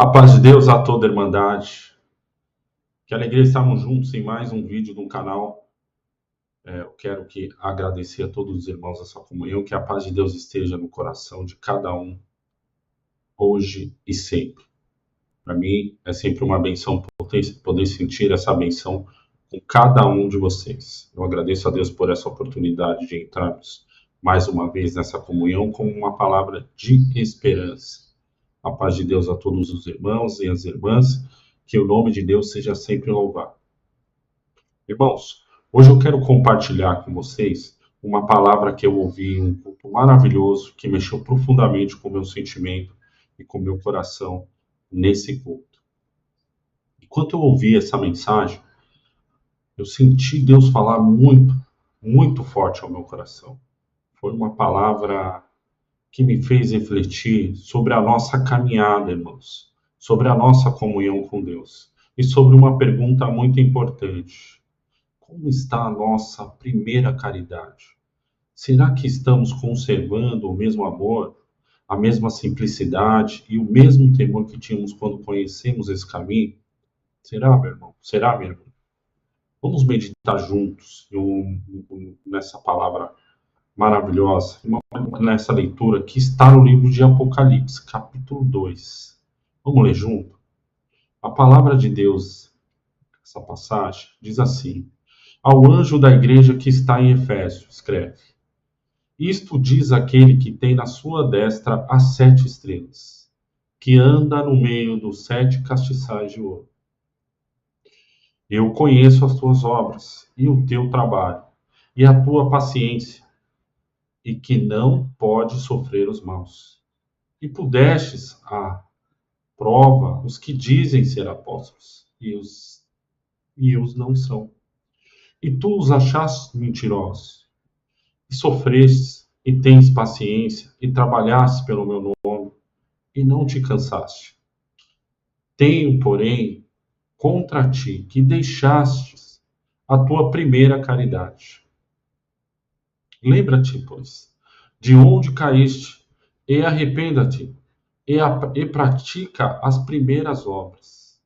A paz de Deus a toda a Irmandade. Que alegria estarmos juntos em mais um vídeo do canal. Eu quero agradecer a todos os irmãos dessa comunhão, que a paz de Deus esteja no coração de cada um, hoje e sempre. Para mim, é sempre uma benção poder sentir essa benção com cada um de vocês. Eu agradeço a Deus por essa oportunidade de entrarmos mais uma vez nessa comunhão com uma palavra de esperança. A paz de Deus a todos os irmãos e as irmãs, que o nome de Deus seja sempre louvado. Irmãos, hoje eu quero compartilhar com vocês uma palavra que eu ouvi em um culto maravilhoso, que mexeu profundamente com o meu sentimento e com o meu coração nesse culto. Enquanto eu ouvi essa mensagem, eu senti Deus falar muito, muito forte ao meu coração. Foi uma palavra que me fez refletir sobre a nossa caminhada, irmãos, sobre a nossa comunhão com Deus e sobre uma pergunta muito importante. Como está a nossa primeira caridade? Será que estamos conservando o mesmo amor, a mesma simplicidade e o mesmo temor que tínhamos quando conhecemos esse caminho? Será, meu irmão? Será, minha irmã? Vamos meditar juntos nessa palavra maravilhosa, nessa leitura que está no livro de Apocalipse, capítulo 2. Vamos ler junto? A palavra de Deus, essa passagem, diz assim: ao anjo da igreja que está em Efésio, escreve: isto diz aquele que tem na sua destra as 7 estrelas, que anda no meio dos 7 castiçais de ouro. Eu conheço as tuas obras e o teu trabalho, e a tua paciência, e que não pode sofrer os maus. E pudestes à prova os que dizem ser apóstolos, e os não são. E tu os achaste mentirosos, e sofrestes, e tens paciência, e trabalhaste pelo meu nome, e não te cansaste. Tenho, porém, contra ti que deixastes a tua primeira caridade. Lembra-te, pois, de onde caíste, e arrependa-te, e pratica as primeiras obras.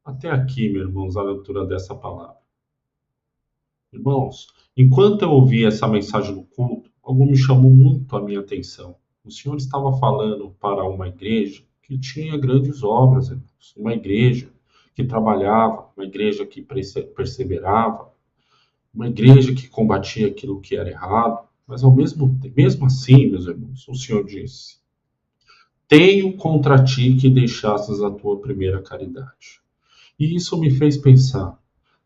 Até aqui, meus irmãos, a leitura dessa palavra. Irmãos, enquanto eu ouvi essa mensagem no culto, algo me chamou muito a minha atenção. O Senhor estava falando para uma igreja que tinha grandes obras, irmãos. Uma igreja que trabalhava, uma igreja que perseverava, uma igreja que combatia aquilo que era errado. Mas mesmo assim, meus irmãos, o Senhor disse: tenho contra ti que deixastes a tua primeira caridade. E isso me fez pensar,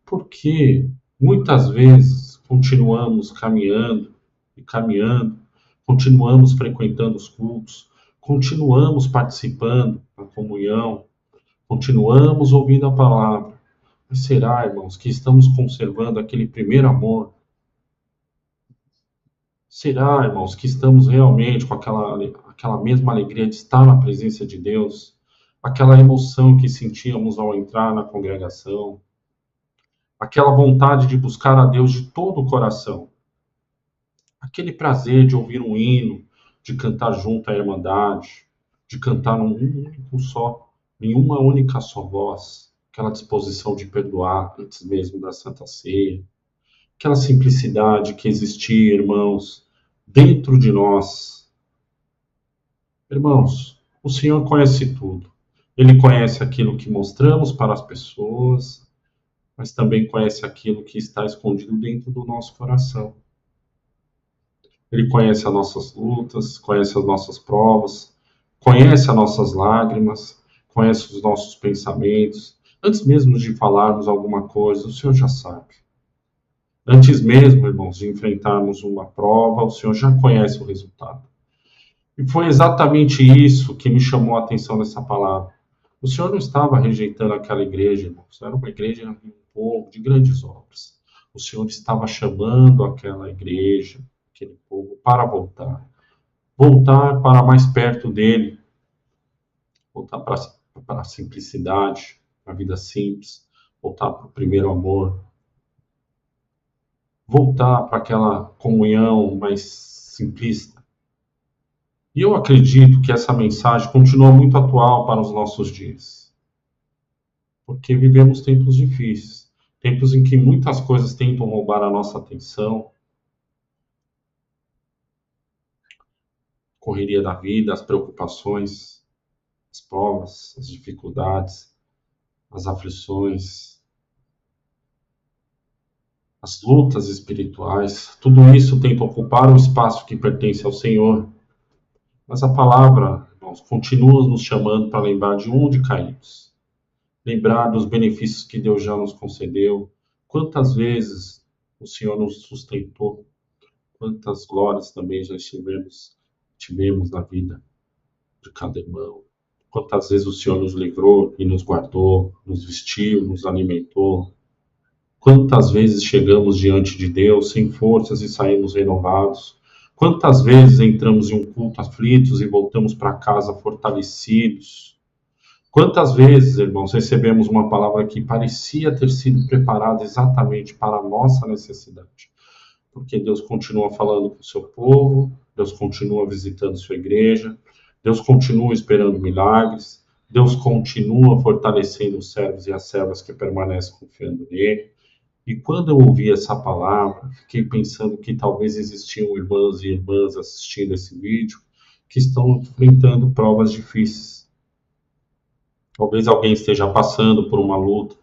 por que muitas vezes continuamos caminhando e caminhando, continuamos frequentando os cultos, continuamos participando da comunhão, continuamos ouvindo a palavra. Mas será, irmãos, que estamos conservando aquele primeiro amor? Será, irmãos, que estamos realmente com aquela mesma alegria de estar na presença de Deus? Aquela emoção que sentíamos ao entrar na congregação? Aquela vontade de buscar a Deus de todo o coração? Aquele prazer de ouvir um hino, de cantar junto à Irmandade, de cantar num único só, em uma única só voz? Aquela disposição de perdoar antes mesmo da Santa Ceia? Aquela simplicidade que existia, irmãos, dentro de nós. Irmãos, o Senhor conhece tudo. Ele conhece aquilo que mostramos para as pessoas, mas também conhece aquilo que está escondido dentro do nosso coração. Ele conhece as nossas lutas, conhece as nossas provas, conhece as nossas lágrimas, conhece os nossos pensamentos. Antes mesmo de falarmos alguma coisa, o Senhor já sabe. Antes mesmo, irmãos, de enfrentarmos uma prova, o Senhor já conhece o resultado. E foi exatamente isso que me chamou a atenção nessa palavra. O Senhor não estava rejeitando aquela igreja, irmãos. Era uma igreja de um povo de grandes obras. O Senhor estava chamando aquela igreja, aquele povo, para voltar. Voltar para mais perto dele. Voltar para a simplicidade, para a vida simples. Voltar para o primeiro amor. Voltar para aquela comunhão mais simplista. E eu acredito que essa mensagem continua muito atual para os nossos dias, porque vivemos tempos difíceis, tempos em que muitas coisas tentam roubar a nossa atenção, correria da vida, as preocupações, as provas, as dificuldades, as aflições, as lutas espirituais, tudo isso tenta ocupar o espaço que pertence ao Senhor. Mas a palavra, irmãos, continua nos chamando para lembrar de onde caímos, lembrar dos benefícios que Deus já nos concedeu, quantas vezes o Senhor nos sustentou, quantas glórias também já tivemos na vida de cada irmão, quantas vezes o Senhor nos livrou e nos guardou, nos vestiu, nos alimentou, quantas vezes chegamos diante de Deus sem forças e saímos renovados, quantas vezes entramos em um culto aflitos e voltamos para casa fortalecidos. Quantas vezes, irmãos, recebemos uma palavra que parecia ter sido preparada exatamente para a nossa necessidade? Porque Deus continua falando com o seu povo, Deus continua visitando sua igreja, Deus continua esperando milagres, Deus continua fortalecendo os servos e as servas que permanecem confiando nele. E quando eu ouvi essa palavra, fiquei pensando que talvez existiam irmãos e irmãs assistindo esse vídeo que estão enfrentando provas difíceis. Talvez alguém esteja passando por uma luta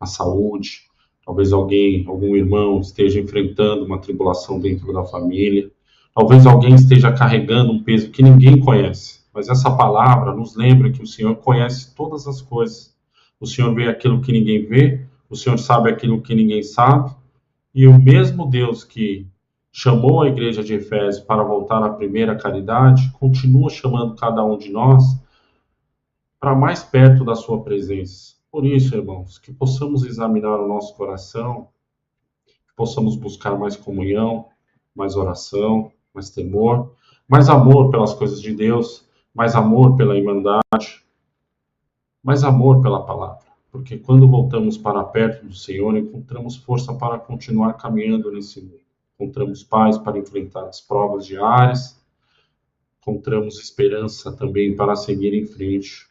na saúde, talvez algum irmão esteja enfrentando uma tribulação dentro da família, talvez alguém esteja carregando um peso que ninguém conhece. Mas essa palavra nos lembra que o Senhor conhece todas as coisas. O Senhor vê aquilo que ninguém vê, o Senhor sabe aquilo que ninguém sabe, e o mesmo Deus que chamou a igreja de Efésios para voltar à primeira caridade, continua chamando cada um de nós para mais perto da sua presença. Por isso, irmãos, que possamos examinar o nosso coração, que possamos buscar mais comunhão, mais oração, mais temor, mais amor pelas coisas de Deus, mais amor pela irmandade, mais amor pela palavra. Porque quando voltamos para perto do Senhor, encontramos força para continuar caminhando nesse mundo. Encontramos paz para enfrentar as provas diárias, encontramos esperança também para seguir em frente.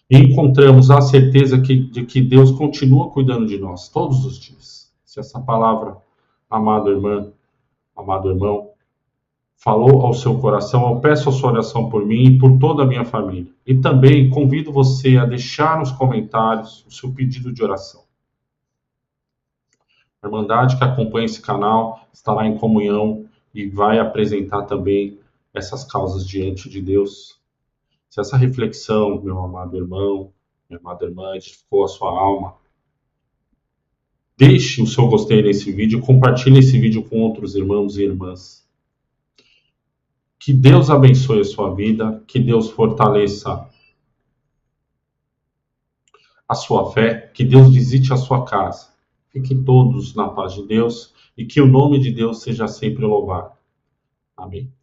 E encontramos a certeza de que Deus continua cuidando de nós todos os dias. Se essa palavra, amada irmã, amado irmão, falou ao seu coração, eu peço a sua oração por mim e por toda a minha família. E também convido você a deixar nos comentários o seu pedido de oração. A Irmandade que acompanha esse canal estará em comunhão e vai apresentar também essas causas diante de Deus. Se essa reflexão, meu amado irmão, minha amada irmã, edificou a sua alma, deixe o seu gostei nesse vídeo e compartilhe esse vídeo com outros irmãos e irmãs. Que Deus abençoe a sua vida, que Deus fortaleça a sua fé, que Deus visite a sua casa. Fiquem todos na paz de Deus e que o nome de Deus seja sempre louvado. Amém.